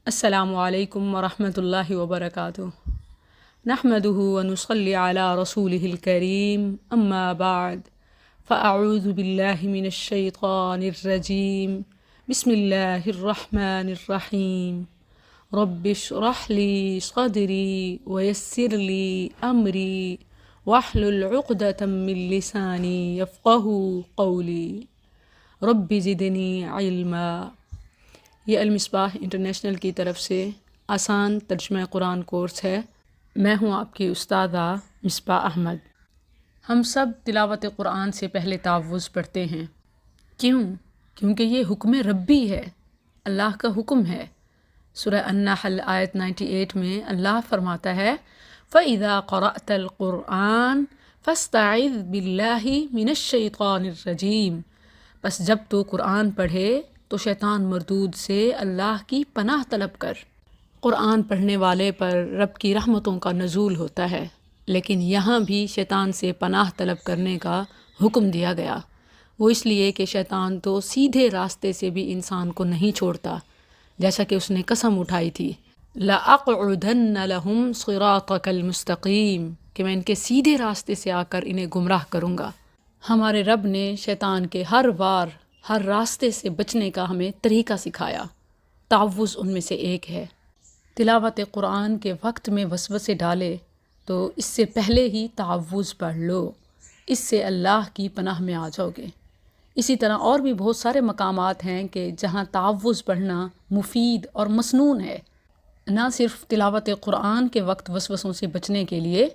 السلام علیکم ورحمۃ اللہ وبرکاتہ۔ نحمده ونصلي على رسوله الكريم اما بعد فاعوذ باللہ من الشیطان الرجیم بسم اللہ الرحمن الرحیم رب اشرح لی صدری ویسر لی امری واحلل عقدۃ من لسانی یفقهوا قولی رب زدنی علما۔ یہ المصباح انٹرنیشنل کی طرف سے آسان ترجمہ قرآن کورس ہے۔ میں ہوں آپ کی استاذہ مصباح احمد۔ ہم سب تلاوت قرآن سے پہلے تعوذ پڑھتے ہیں۔ کیوں؟ کیونکہ یہ حکم ربی ہے، اللہ کا حکم ہے۔ سورہ النحل آیت 98 میں اللہ فرماتا ہے فَإِذَا قَرَأْتَ الْقُرْآنَ فَاسْتَعِذْ بِاللَّهِ مِنَ الشَّيْطَانِ الرَّجِيمِ، بس جب تو قرآن پڑھے تو شیطان مردود سے اللہ کی پناہ طلب کر۔ قرآن پڑھنے والے پر رب کی رحمتوں کا نزول ہوتا ہے، لیکن یہاں بھی شیطان سے پناہ طلب کرنے کا حکم دیا گیا۔ وہ اس لیے کہ شیطان تو سیدھے راستے سے بھی انسان کو نہیں چھوڑتا، جیسا کہ اس نے قسم اٹھائی تھی لَأَقْعُدَنَّ لَهُمْ صِرَاطَكَ الْمُسْتَقِيمِ، کہ میں ان کے سیدھے راستے سے آ کر انہیں گمراہ کروں گا۔ ہمارے رب نے شیطان کے ہر وار ہر راستے سے بچنے کا ہمیں طریقہ سکھایا۔ تعوذ ان میں سے ایک ہے۔ تلاوت قرآن کے وقت میں وسوسے ڈالے تو اس سے پہلے ہی تعوذ پڑھ لو، اس سے اللہ کی پناہ میں آ جاؤ گے۔ اسی طرح اور بھی بہت سارے مقامات ہیں کہ جہاں تعوذ پڑھنا مفید اور مسنون ہے، نہ صرف تلاوت قرآن کے وقت وسوسوں سے بچنے کے لیے،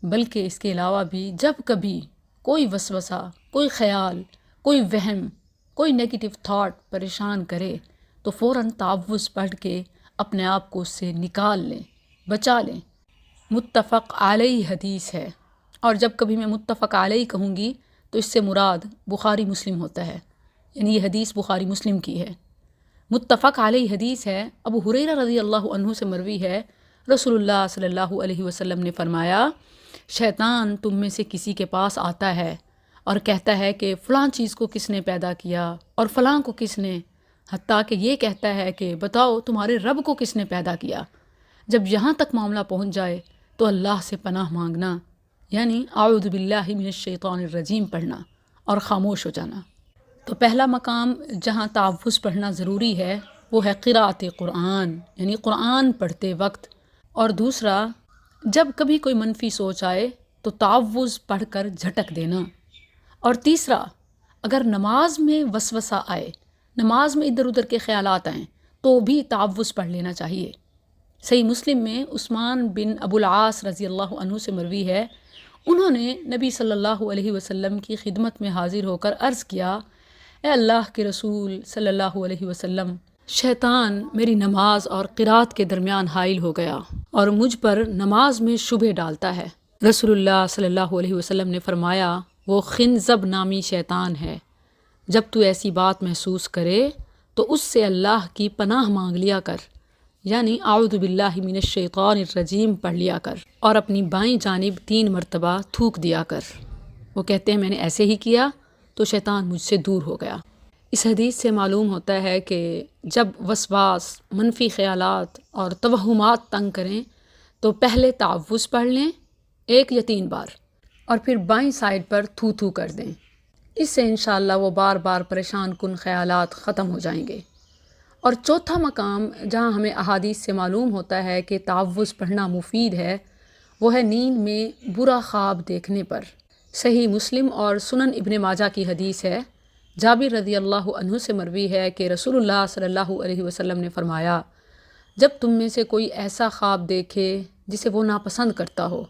بلکہ اس کے علاوہ بھی جب کبھی کوئی وسوسہ، کوئی خیال، کوئی وہم، کوئی نیگیٹو تھاٹ پریشان کرے تو فوراً تعوذ پڑھ کے اپنے آپ کو اس سے نکال لیں، بچا لیں۔ متفق علیہ حدیث ہے، اور جب کبھی میں متفق علیہ کہوں گی تو اس سے مراد بخاری مسلم ہوتا ہے، یعنی یہ حدیث بخاری مسلم کی ہے۔ متفق علیہ حدیث ہے، ابو ہریرہ رضی اللہ عنہ سے مروی ہے، رسول اللہ صلی اللہ علیہ وسلم نے فرمایا شیطان تم میں سے کسی کے پاس آتا ہے اور کہتا ہے کہ فلاں چیز کو کس نے پیدا کیا اور فلاں کو کس نے، حتیٰ کہ یہ کہتا ہے کہ بتاؤ تمہارے رب کو کس نے پیدا کیا۔ جب یہاں تک معاملہ پہنچ جائے تو اللہ سے پناہ مانگنا، یعنی اعوذ باللہ من الشیطان الرجیم پڑھنا اور خاموش ہو جانا۔ تو پہلا مقام جہاں تعوذ پڑھنا ضروری ہے وہ ہے قراءت قرآن، یعنی قرآن پڑھتے وقت، اور دوسرا جب کبھی کوئی منفی سوچ آئے تو تعوذ پڑھ کر جھٹک دینا، اور تیسرا اگر نماز میں وسوسہ آئے، نماز میں ادھر ادھر کے خیالات آئیں تو بھی تعوذ پڑھ لینا چاہیے۔ صحیح مسلم میں عثمان بن ابو العاص رضی اللہ عنہ سے مروی ہے، انہوں نے نبی صلی اللہ علیہ وسلم کی خدمت میں حاضر ہو کر عرض کیا اے اللہ کے رسول صلی اللہ علیہ وسلم، شیطان میری نماز اور قرات کے درمیان حائل ہو گیا اور مجھ پر نماز میں شبہ ڈالتا ہے۔ رسول اللہ صلی اللہ علیہ وسلم نے فرمایا وہ خنزب نامی شیطان ہے، جب تو ایسی بات محسوس کرے تو اس سے اللہ کی پناہ مانگ لیا کر، یعنی اعوذ باللہ من الشیطان الرجیم پڑھ لیا کر، اور اپنی بائیں جانب 3 مرتبہ تھوک دیا کر۔ وہ کہتے ہیں میں نے ایسے ہی کیا تو شیطان مجھ سے دور ہو گیا۔ اس حدیث سے معلوم ہوتا ہے کہ جب وسواس، منفی خیالات اور توہمات تنگ کریں تو پہلے تعوذ پڑھ لیں 1 یا 3 بار، اور پھر بائیں سائڈ پر تھو تھو کر دیں۔ اس سے انشاءاللہ وہ بار بار پریشان کن خیالات ختم ہو جائیں گے۔ اور چوتھا مقام جہاں ہمیں احادیث سے معلوم ہوتا ہے کہ تعوذ پڑھنا مفید ہے وہ ہے نیند میں برا خواب دیکھنے پر۔ صحیح مسلم اور سنن ابن ماجہ کی حدیث ہے، جابر رضی اللہ عنہ سے مروی ہے کہ رسول اللہ صلی اللہ علیہ وسلم نے فرمایا جب تم میں سے کوئی ایسا خواب دیکھے جسے وہ ناپسند کرتا ہو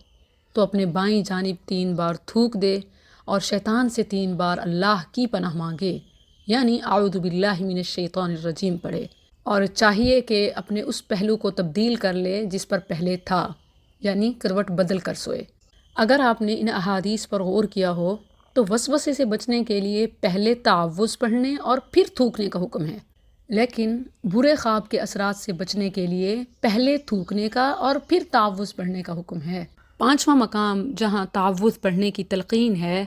تو اپنے بائیں جانب 3 بار تھوک دے اور شیطان سے 3 بار اللہ کی پناہ مانگے، یعنی اعوذ باللہ من الشیطان الرجیم پڑھے، اور چاہیے کہ اپنے اس پہلو کو تبدیل کر لے جس پر پہلے تھا، یعنی کروٹ بدل کر سوئے۔ اگر آپ نے ان احادیث پر غور کیا ہو تو وسوسے سے بچنے کے لیے پہلے تعوذ پڑھنے اور پھر تھوکنے کا حکم ہے، لیکن برے خواب کے اثرات سے بچنے کے لیے پہلے تھوکنے کا اور پھر تعوذ پڑھنے کا حکم ہے۔ 5واں مقام جہاں تعوذ پڑھنے کی تلقین ہے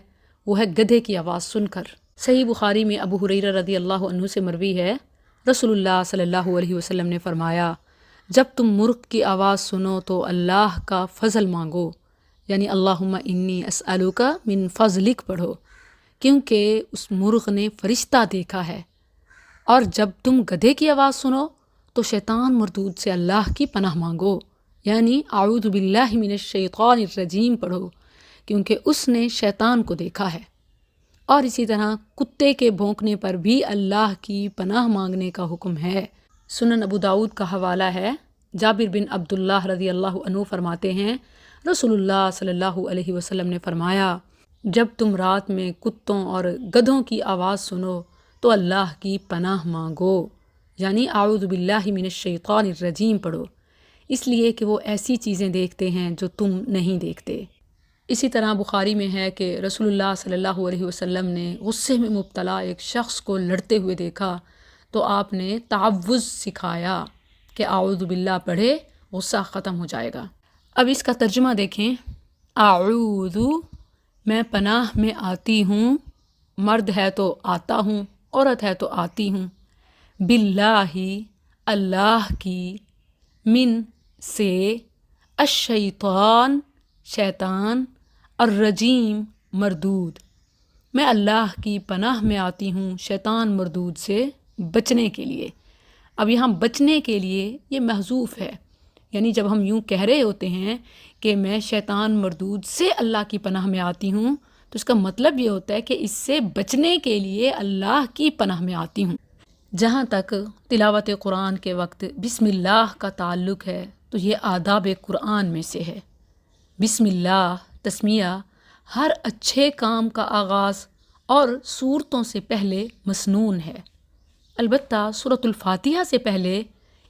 وہ ہے گدھے کی آواز سن کر۔ صحیح بخاری میں ابو ہریرہ رضی اللہ عنہ سے مروی ہے، رسول اللہ صلی اللہ علیہ وسلم نے فرمایا جب تم مرغ کی آواز سنو تو اللہ کا فضل مانگو، یعنی اللہم انی اسألک من فضلک پڑھو، کیونکہ اس مرغ نے فرشتہ دیکھا ہے۔ اور جب تم گدھے کی آواز سنو تو شیطان مردود سے اللہ کی پناہ مانگو، یعنی اعوذ باللہ من الشیطان الرجیم پڑھو، کیونکہ اس نے شیطان کو دیکھا ہے۔ اور اسی طرح کتے کے بھونکنے پر بھی اللہ کی پناہ مانگنے کا حکم ہے۔ سنن ابو داؤد کا حوالہ ہے، جابر بن عبداللہ رضی اللہ عنہ فرماتے ہیں رسول اللہ صلی اللہ علیہ وسلم نے فرمایا، جب تم رات میں کتوں اور گدھوں کی آواز سنو تو اللہ کی پناہ مانگو، یعنی اعوذ باللہ من الشیطان الرجیم پڑھو، اس لیے کہ وہ ایسی چیزیں دیکھتے ہیں جو تم نہیں دیکھتے۔ اسی طرح بخاری میں ہے کہ رسول اللہ صلی اللہ علیہ وسلم نے غصے میں مبتلا ایک شخص کو لڑتے ہوئے دیکھا تو آپ نے تعوذ سکھایا کہ اعوذ باللہ پڑھے، غصہ ختم ہو جائے گا۔ اب اس کا ترجمہ دیکھیں، اعوذ میں پناہ میں آتی ہوں، مرد ہے تو آتا ہوں، عورت ہے تو آتی ہوں، باللہ اللہ کی، من سے، الشیطان شیطان، الرجیم مردود، میں اللہ کی پناہ میں آتی ہوں شیطان مردود سے بچنے کے لیے۔ اب یہاں بچنے کے لیے یہ محذوف ہے، یعنی جب ہم یوں کہہ رہے ہوتے ہیں کہ میں شیطان مردود سے اللہ کی پناہ میں آتی ہوں تو اس کا مطلب یہ ہوتا ہے کہ اس سے بچنے کے لیے اللہ کی پناہ میں آتی ہوں۔ جہاں تک تلاوت قرآن کے وقت بسم اللہ کا تعلق ہے تو یہ آداب قرآن میں سے ہے۔ بسم اللہ تسمیہ ہر اچھے کام کا آغاز اور سورتوں سے پہلے مسنون ہے، البتہ سورۃ الفاتحہ سے پہلے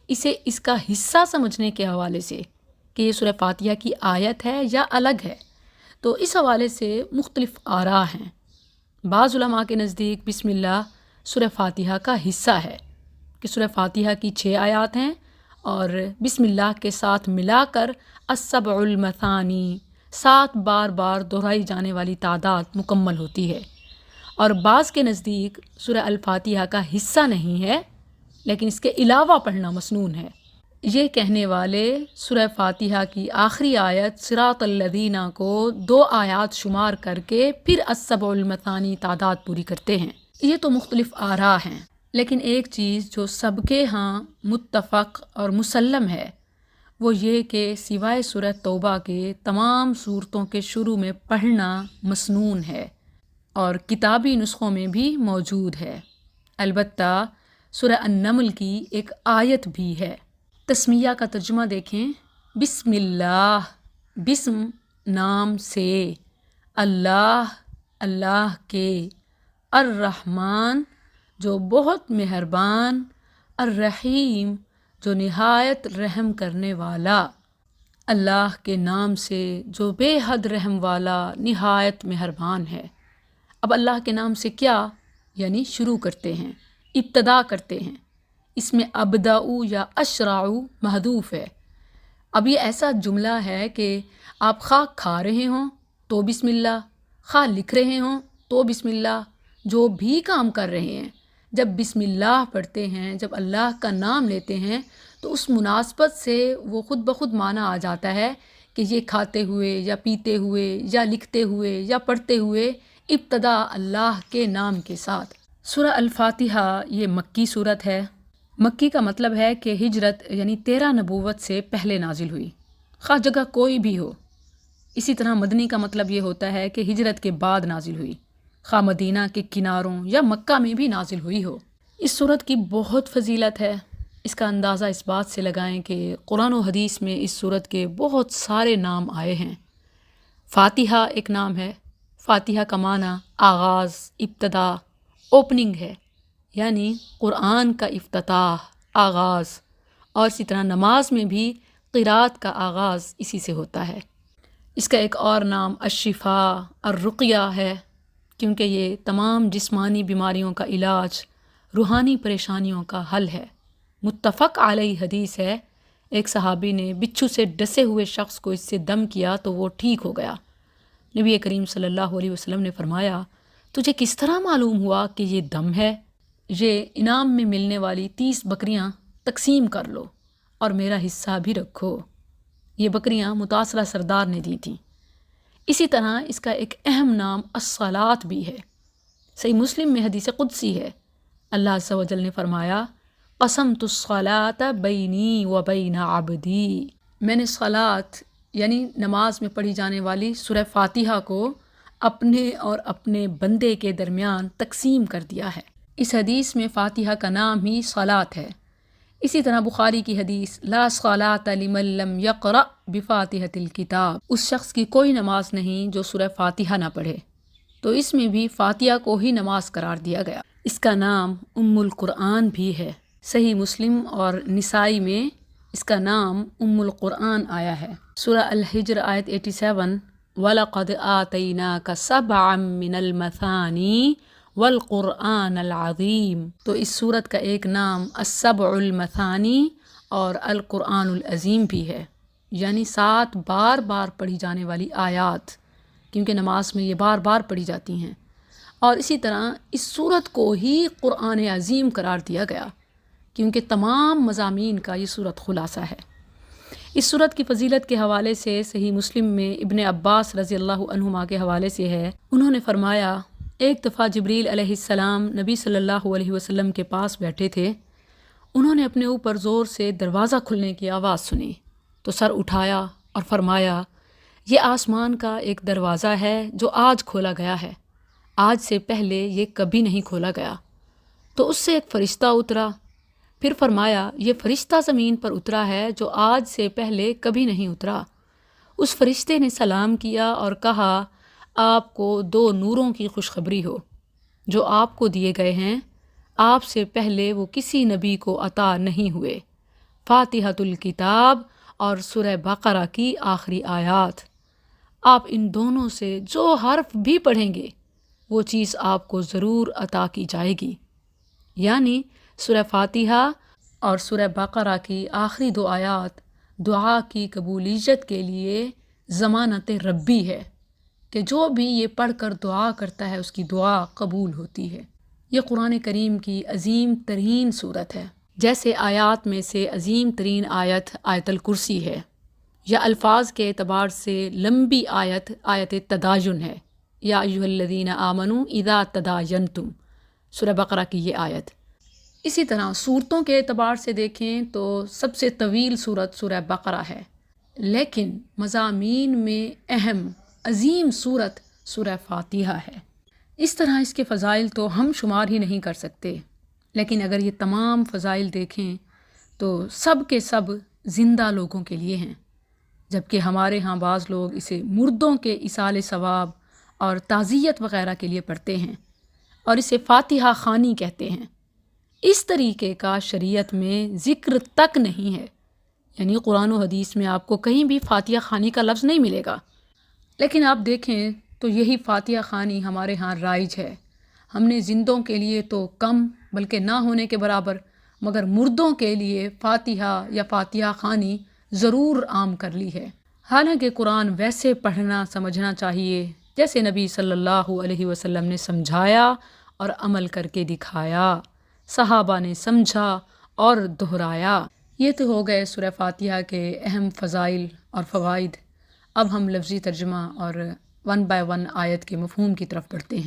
اسے اس کا حصہ سمجھنے کے حوالے سے کہ یہ سورہ فاتحہ کی آیت ہے یا الگ ہے، تو اس حوالے سے مختلف آراء ہیں۔ بعض علماء کے نزدیک بسم اللہ سورہ فاتحہ کا حصہ ہے کہ سورہ فاتحہ کی 6 آیات ہیں اور بسم اللہ کے ساتھ ملا کر السبع المثانی 7 بار بار دہرائی جانے والی تعداد مکمل ہوتی ہے، اور بعض کے نزدیک سورہ الفاتحہ کا حصہ نہیں ہے لیکن اس کے علاوہ پڑھنا مسنون ہے۔ یہ کہنے والے سورہ فاتحہ کی آخری آیت صراط الذین کو 2 آیات شمار کر کے پھر السبع المثانی تعداد پوری کرتے ہیں۔ یہ تو مختلف آراء ہیں، لیکن ایک چیز جو سب کے ہاں متفق اور مسلم ہے وہ یہ کہ سوائے سورہ توبہ کے تمام صورتوں کے شروع میں پڑھنا مسنون ہے اور کتابی نسخوں میں بھی موجود ہے، البتہ سورہ النمل کی ایک آیت بھی ہے۔ تسمیہ کا ترجمہ دیکھیں، بسم اللہ، بسم نام سے، اللہ اللہ کے، الرحمن جو بہت مہربان، الرحیم جو نہایت رحم کرنے والا، اللہ کے نام سے جو بے حد رحم والا نہایت مہربان ہے۔ اب اللہ کے نام سے کیا؟ یعنی شروع کرتے ہیں، ابتدا کرتے ہیں۔ اس میں ابداؤ یا اشرعو محذوف ہے۔ اب یہ ایسا جملہ ہے کہ آپ خواہ کھا رہے ہوں تو بسم اللہ، خواہ لکھ رہے ہوں تو بسم اللہ، جو بھی کام کر رہے ہیں جب بسم اللہ پڑھتے ہیں، جب اللہ کا نام لیتے ہیں تو اس مناسبت سے وہ خود بخود معنی آ جاتا ہے کہ یہ کھاتے ہوئے یا پیتے ہوئے یا لکھتے ہوئے یا پڑھتے ہوئے ابتدا اللہ کے نام کے ساتھ۔ سورہ الفاتحہ یہ مکی صورت ہے۔ مکی کا مطلب ہے کہ ہجرت یعنی 13 نبوت سے پہلے نازل ہوئی، خواہ جگہ کوئی بھی ہو۔ اسی طرح مدنی کا مطلب یہ ہوتا ہے کہ ہجرت کے بعد نازل ہوئی، خواہ مدینہ کے کناروں یا مکہ میں بھی نازل ہوئی ہو۔ اس صورت کی بہت فضیلت ہے۔ اس کا اندازہ اس بات سے لگائیں کہ قرآن و حدیث میں اس صورت کے بہت سارے نام آئے ہیں۔ فاتحہ ایک نام ہے۔ فاتحہ کا معنی آغاز، ابتدا، اوپننگ ہے، یعنی قرآن کا افتتاح، آغاز، اور اسی طرح نماز میں بھی قرات کا آغاز اسی سے ہوتا ہے۔ اس کا ایک اور نام الشفاء، الرقیہ ہے، کیونکہ یہ تمام جسمانی بیماریوں کا علاج، روحانی پریشانیوں کا حل ہے۔ متفق علیہ حدیث ہے، ایک صحابی نے بچھو سے ڈسے ہوئے شخص کو اس سے دم کیا تو وہ ٹھیک ہو گیا۔ نبی کریم صلی اللہ علیہ وسلم نے فرمایا، تجھے کس طرح معلوم ہوا کہ یہ دم ہے؟ یہ انعام میں ملنے والی 30 بکریاں تقسیم کر لو، اور میرا حصہ بھی رکھو۔ یہ بکریاں متاثرہ سردار نے دی تھیں۔ اسی طرح اس کا ایک اہم نام الصلاۃ بھی ہے۔ صحیح مسلم میں حدیث قدسی ہے، اللہ عز و جل نے فرمایا قسمت الصلاۃ بینی و بین عبدی، میں نے صلاۃ یعنی نماز میں پڑھی جانے والی سورہ فاتحہ کو اپنے اور اپنے بندے کے درمیان تقسیم کر دیا ہے۔ اس حدیث میں فاتحہ کا نام ہی صلاۃ ہے۔ اسی طرح بخاری کی حدیث لا صلاۃ لمن لم یقرأ بفاتحۃ الکتاب، اس شخص کی کوئی نماز نہیں جو سورہ فاتحہ نہ پڑھے، تو اس میں بھی فاتحہ کو ہی نماز قرار دیا گیا۔ اس کا نام ام القرآن بھی ہے۔ صحیح مسلم اور نسائی میں اس کا نام ام القرآن آیا ہے۔ سورہ الحجر آیت 87 وَلَقَدْ آتَيْنَاكَ سَبْعًا مِّنَ الْمَثَانِي وَالْقُرْآنَ الْعَظِيمِ، تو اس سورت کا ایک نام السبع المثانی اور القرآن العظیم بھی ہے، یعنی 7 بار بار پڑھی جانے والی آیات، کیونکہ نماز میں یہ بار بار پڑھی جاتی ہیں۔ اور اسی طرح اس سورت کو ہی قرآن عظیم قرار دیا گیا، کیونکہ تمام مضامین کا یہ سورت خلاصہ ہے۔ اس سورت کی فضیلت کے حوالے سے صحیح مسلم میں ابن عباس رضی اللہ عنہما کے حوالے سے ہے، انہوں نے فرمایا ایک دفعہ جبریل علیہ السلام نبی صلی اللہ علیہ وسلم کے پاس بیٹھے تھے، انہوں نے اپنے اوپر زور سے دروازہ کھلنے کی آواز سنی تو سر اٹھایا اور فرمایا یہ آسمان کا ایک دروازہ ہے جو آج کھولا گیا ہے، آج سے پہلے یہ کبھی نہیں کھولا گیا۔ تو اس سے ایک فرشتہ اترا، پھر فرمایا یہ فرشتہ زمین پر اترا ہے جو آج سے پہلے کبھی نہیں اترا۔ اس فرشتے نے سلام کیا اور کہا آپ کو 2 نوروں کی خوشخبری ہو جو آپ کو دیے گئے ہیں، آپ سے پہلے وہ کسی نبی کو عطا نہیں ہوئے، فاتحۃ الکتاب اور سورہ بقرہ کی آخری آیات۔ آپ ان دونوں سے جو حرف بھی پڑھیں گے وہ چیز آپ کو ضرور عطا کی جائے گی، یعنی سورہ فاتحہ اور سورہ بقرہ کی آخری 2 آیات دعا کی قبولیت کے لیے ضمانت ربی ہے کہ جو بھی یہ پڑھ کر دعا کرتا ہے اس کی دعا قبول ہوتی ہے۔ یہ قرآن کریم کی عظیم ترین صورت ہے۔ جیسے آیات میں سے عظیم ترین آیت آیت الکرسی ہے، یا الفاظ کے اعتبار سے لمبی آیت آیت تداین ہے، یا ایھا الذین آمنوا اذا تداینتم، سورہ بقرہ کی یہ آیت۔ اسی طرح صورتوں کے اعتبار سے دیکھیں تو سب سے طویل صورت سورہ بقرہ ہے، لیکن مضامین میں اہم عظیم صورت سورہ فاتحہ ہے۔ اس طرح اس کے فضائل تو ہم شمار ہی نہیں کر سکتے، لیکن اگر یہ تمام فضائل دیکھیں تو سب کے سب زندہ لوگوں کے لیے ہیں، جبکہ ہمارے ہاں بعض لوگ اسے مردوں کے ایصال ثواب اور تعزیت وغیرہ کے لیے پڑھتے ہیں اور اسے فاتحہ خوانی کہتے ہیں۔ اس طریقے کا شریعت میں ذکر تک نہیں ہے، یعنی قرآن و حدیث میں آپ کو کہیں بھی فاتحہ خوانی کا لفظ نہیں ملے گا، لیکن آپ دیکھیں تو یہی فاتحہ خوانی ہمارے ہاں رائج ہے۔ ہم نے زندوں کے لیے تو کم بلکہ نہ ہونے کے برابر، مگر مردوں کے لیے فاتحہ یا فاتحہ خوانی ضرور عام کر لی ہے۔ حالانکہ قرآن ویسے پڑھنا سمجھنا چاہیے جیسے نبی صلی اللہ علیہ وسلم نے سمجھایا اور عمل کر کے دکھایا، صحابہ نے سمجھا اور دہرایا۔ یہ تو ہو گئے سورہ فاتحہ کے اہم فضائل اور فوائد۔ اب ہم لفظی ترجمہ اور 1 by 1 آیت کے مفہوم کی طرف بڑھتے ہیں۔